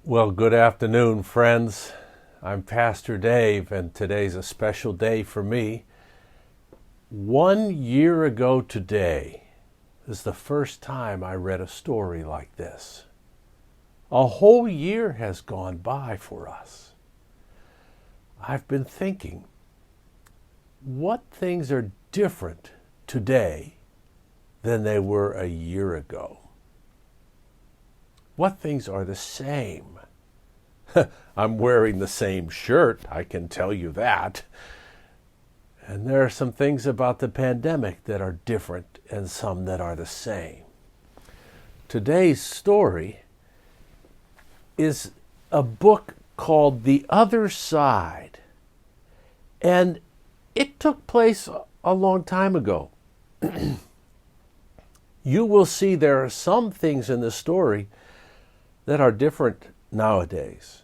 Well, good afternoon, friends. I'm Pastor Dave, and today's a special day for me. 1 year ago today is the first time I read a story like this. A whole year has gone by for us. I've been thinking, what things are different today than they were a year ago? What things are the same? I'm wearing the same shirt, I can tell you that. And there are some things about the pandemic that are different and some that are the same. Today's story is a book called The Other Side. And it took place a long time ago. You will see there are some things in the story that are different nowadays.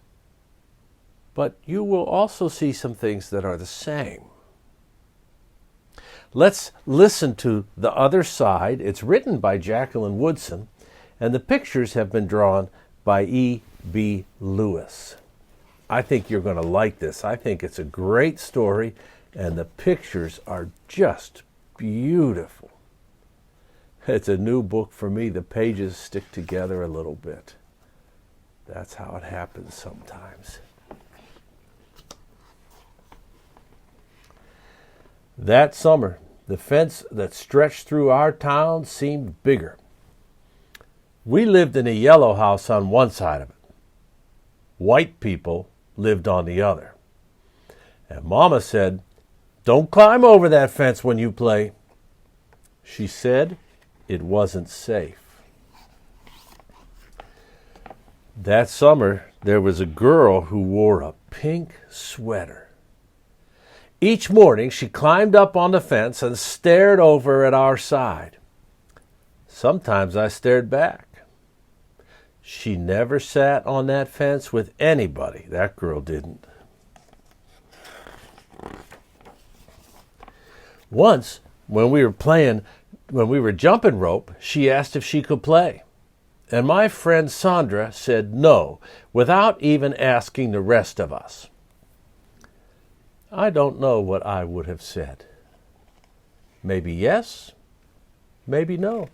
But you will also see some things that are the same. Let's listen to The Other Side. It's written by Jacqueline Woodson, and the pictures have been drawn by E.B. Lewis. I think you're going to like this. I think it's a great story, and the pictures are just beautiful. It's a new book for me. The pages stick together a little bit. That's how it happens sometimes. That summer, the fence that stretched through our town seemed bigger. We lived in a yellow house on one side of it. White people lived on the other. And Mama said, "Don't climb over that fence when you play." She said it wasn't safe. That summer, there was a girl who wore a pink sweater. Each morning, she climbed up on the fence and stared over at our side. Sometimes I stared back. She never sat on that fence with anybody. That girl didn't. Once, when we were jumping rope, she asked if she could play. And my friend Sandra said no, without even asking the rest of us. I don't know what I would have said. Maybe yes, maybe no.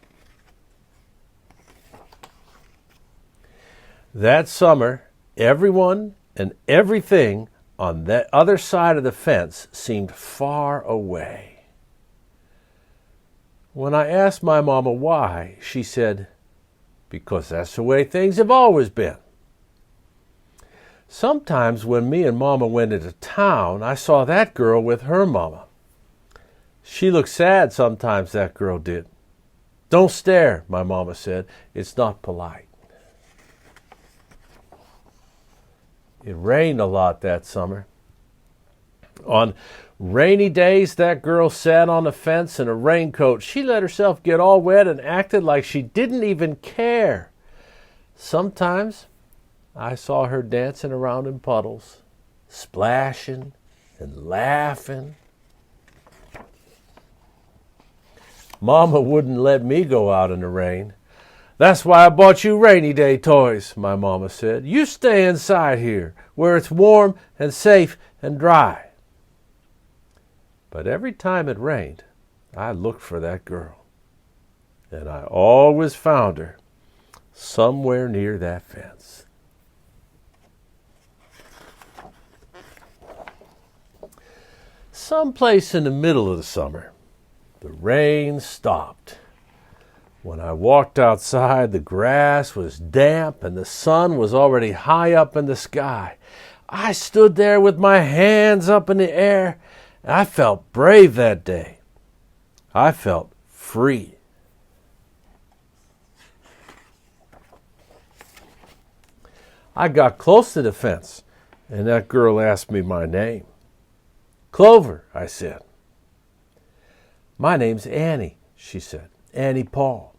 That summer, everyone and everything on that other side of the fence seemed far away. When I asked my mama why, she said, "Because that's the way things have always been." Sometimes when me and Mama went into town, I saw that girl with her mama. She looked sad sometimes, that girl did. "Don't stare," my mama said. "It's not polite." It rained a lot that summer. On rainy days, that girl sat on the fence in a raincoat. She let herself get all wet and acted like she didn't even care. Sometimes I saw her dancing around in puddles, splashing and laughing. Mama wouldn't let me go out in the rain. "That's why I bought you rainy day toys," my mama said. "You stay inside here, where it's warm and safe and dry." But every time it rained, I looked for that girl. And I always found her somewhere near that fence. Someplace in the middle of the summer, the rain stopped. When I walked outside, the grass was damp and the sun was already high up in the sky. I stood there with my hands up in the air, and I felt brave that day. I felt free. I got close to the fence, and that girl asked me my name. "Clover," I said. "My name's Annie," she said. "Annie Paul."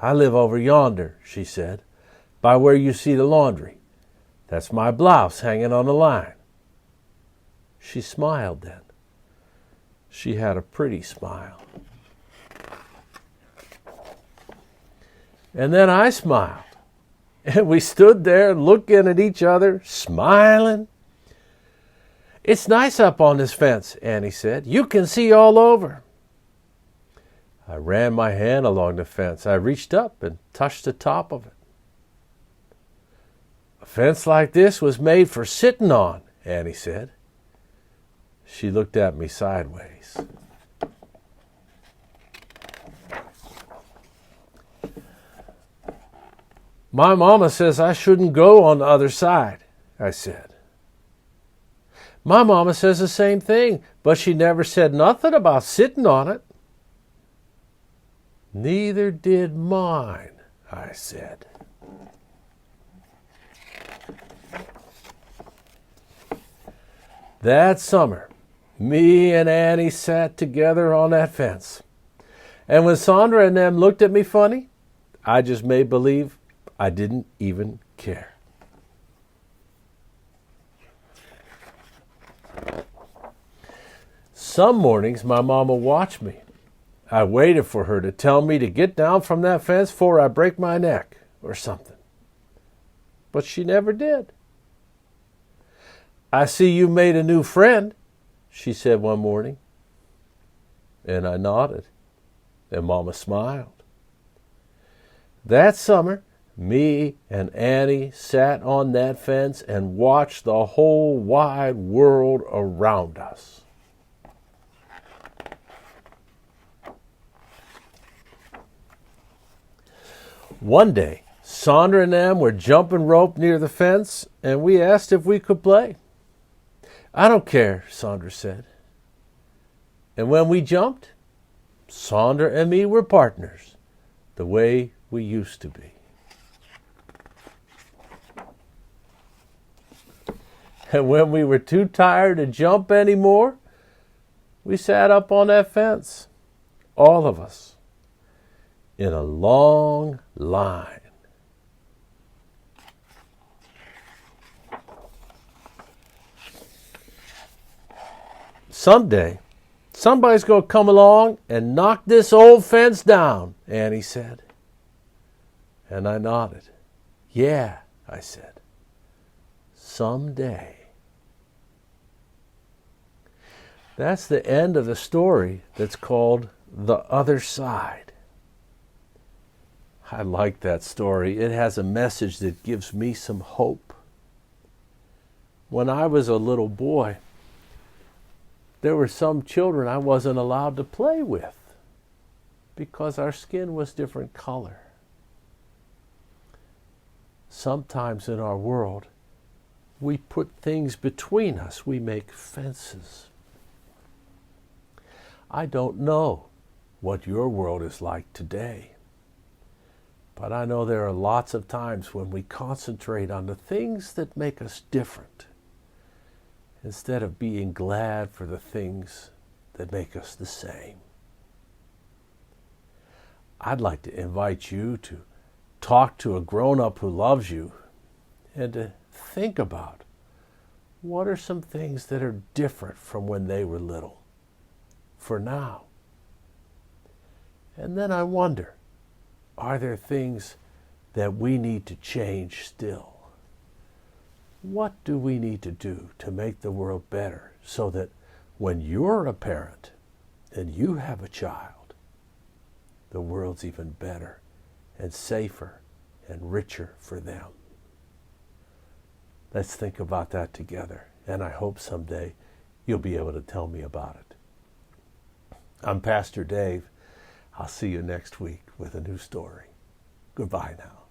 "I live over yonder," she said, "by where you see the laundry. That's my blouse hanging on the line." She smiled then. She had a pretty smile. And then I smiled. And we stood there looking at each other, smiling. "It's nice up on this fence," Annie said. "You can see all over." I ran my hand along the fence. I reached up and touched the top of it. "A fence like this was made for sitting on," Annie said. She looked at me sideways. "My mama says I shouldn't go on the other side," I said. "My mama says the same thing, but she never said nothing about sitting on it." "Neither did mine," I said. That summer, me and Annie sat together on that fence. And when Sandra and them looked at me funny, I just made believe I didn't even care. Some mornings my mama watched me. I waited for her to tell me to get down from that fence before I break my neck or something. But she never did. "I see you made a new friend," she said one morning. And I nodded, and Mama smiled. That summer, me and Annie sat on that fence and watched the whole wide world around us. One day, Sandra and them were jumping rope near the fence, and we asked if we could play. "I don't care," Sandra said. And when we jumped, Sandra and me were partners, the way we used to be. And when we were too tired to jump anymore, we sat up on that fence, all of us, in a long line. "Someday, somebody's going to come along and knock this old fence down," Annie said. And I nodded. "Yeah," I said. "Someday." That's the end of the story that's called The Other Side. I like that story. It has a message that gives me some hope. When I was a little boy, there were some children I wasn't allowed to play with because our skin was different color. Sometimes in our world, we put things between us. We make fences. I don't know what your world is like today, but I know there are lots of times when we concentrate on the things that make us different instead of being glad for the things that make us the same. I'd like to invite you to talk to a grown-up who loves you and to think about what are some things that are different from when they were little for now. And then I wonder, are there things that we need to change still? What do we need to do to make the world better so that when you're a parent and you have a child, the world's even better and safer and richer for them? Let's think about that together, and I hope someday you'll be able to tell me about it. I'm Pastor Dave. I'll see you next week with a new story. Goodbye now.